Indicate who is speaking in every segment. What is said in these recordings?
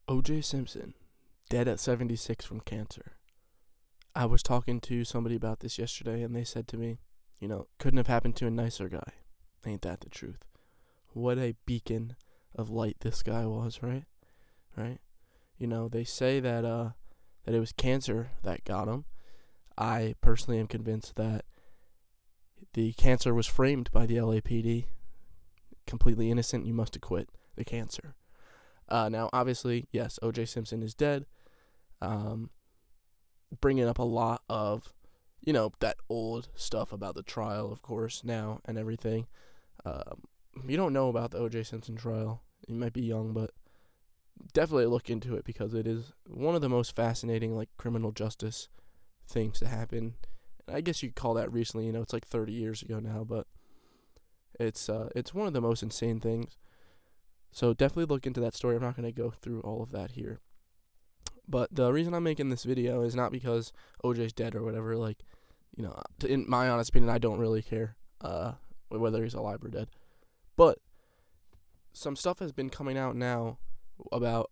Speaker 1: OJ Simpson, dead at 76 from cancer. I was talking to somebody about this yesterday, and they said to me, couldn't have happened to a nicer guy. Ain't that the truth? What a beacon of light this guy was, right? Right? They say that it was cancer that got him. I personally am convinced that the cancer was framed by the LAPD. Completely innocent, you must acquit the cancer. Now, obviously, yes, OJ Simpson is dead. Bringing up a lot of, that old stuff about the trial, of course, now and everything. You don't know about the OJ Simpson trial. You might be young, but definitely look into it because it is one of the most fascinating, criminal justice things to happen. I guess you could call that recently. It's 30 years ago now, but it's one of the most insane things. So definitely look into that story. I'm not going to go through all of that here. But the reason I'm making this video is not because OJ's dead or whatever. In my honest opinion, I don't really care whether he's alive or dead. But some stuff has been coming out now about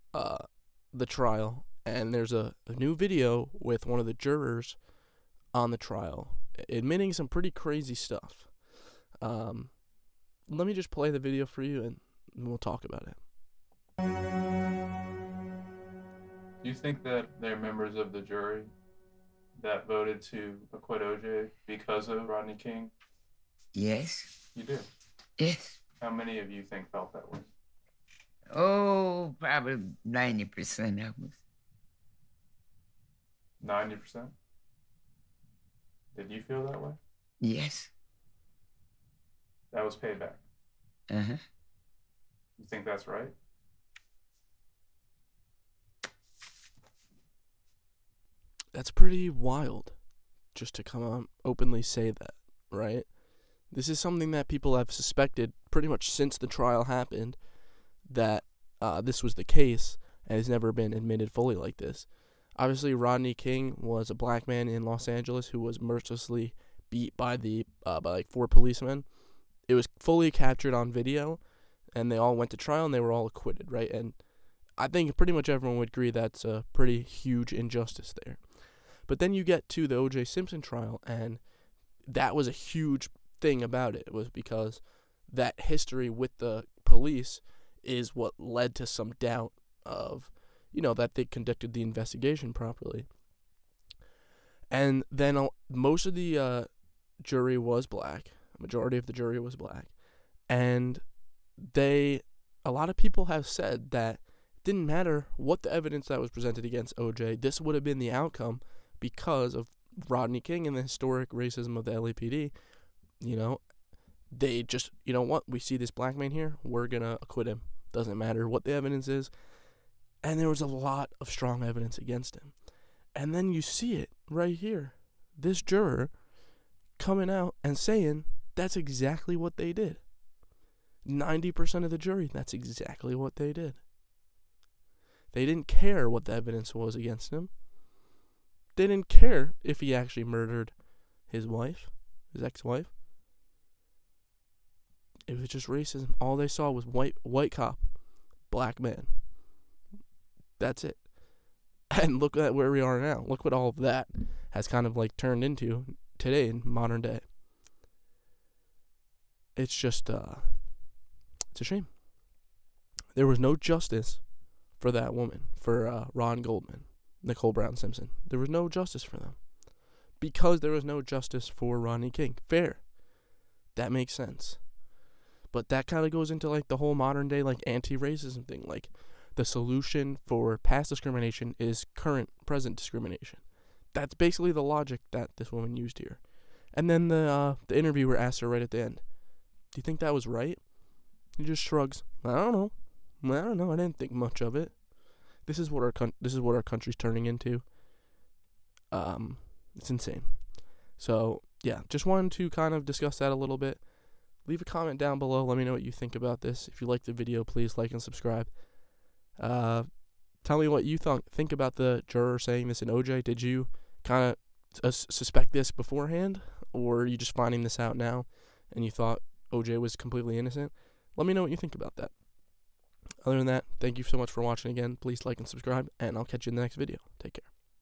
Speaker 1: the trial. And there's a new video with one of the jurors on the trial admitting some pretty crazy stuff. Let me just play the video for you and we'll talk about it.
Speaker 2: Do you think that they're members of the jury that voted to acquit OJ because of Rodney King?
Speaker 3: Yes.
Speaker 2: You do?
Speaker 3: Yes.
Speaker 2: How many of you think felt that way?
Speaker 3: Oh, probably 90% of us.
Speaker 2: 90%? Did you feel that way?
Speaker 3: Yes.
Speaker 2: That was payback.
Speaker 3: Uh-huh.
Speaker 2: You think that's right?
Speaker 1: That's pretty wild, just to come out openly say that, right? This is something that people have suspected pretty much since the trial happened, that this was the case, and has never been admitted fully like this. Obviously, Rodney King was a black man in Los Angeles who was mercilessly beat by by 4 policemen. It was fully captured on video, and they all went to trial, and they were all acquitted, right? And I think pretty much everyone would agree that's a pretty huge injustice there. But then you get to the OJ Simpson trial, and that was a huge thing about it. It was because that history with the police is what led to some doubt of, that they conducted the investigation properly. And then most of the jury was black. A majority of the jury was black. And a lot of people have said that it didn't matter what the evidence that was presented against OJ, this would have been the outcome because of Rodney King and the historic racism of the LAPD. They just, we see this black man here, we're going to acquit him. Doesn't matter what the evidence is. And there was a lot of strong evidence against him. And then you see it right here. This juror coming out and saying that's exactly what they did. 90% of the jury, that's exactly what they did. They didn't care what the evidence was against him. They didn't care if he actually murdered his wife, his ex-wife. It was just racism. All they saw was white cop, black man. That's it. And look at where we are now. Look what all of that has kind of turned into today in modern day. It's just, it's a shame. There was no justice for that woman, for Ron Goldman, Nicole Brown Simpson. There was no justice for them. Because there was no justice for Rodney King. Fair. That makes sense. But that kind of goes into the whole modern day anti-racism thing. The solution for past discrimination is current present discrimination. That's basically the logic that this woman used here. And then the interviewer asked her right at the end, "Do you think that was right?" He just shrugs. I don't know. I didn't think much of it. This is what our country's turning into. It's insane. So yeah, just wanted to kind of discuss that a little bit. Leave a comment down below. Let me know what you think about this. If you like the video, please like and subscribe. Tell me what you think about the juror saying this in OJ. Did you kind of suspect this beforehand, or are you just finding this out now and you thought OJ was completely innocent? Let me know what you think about that. Other than that, thank you so much for watching again. Please like and subscribe, and I'll catch you in the next video. Take care.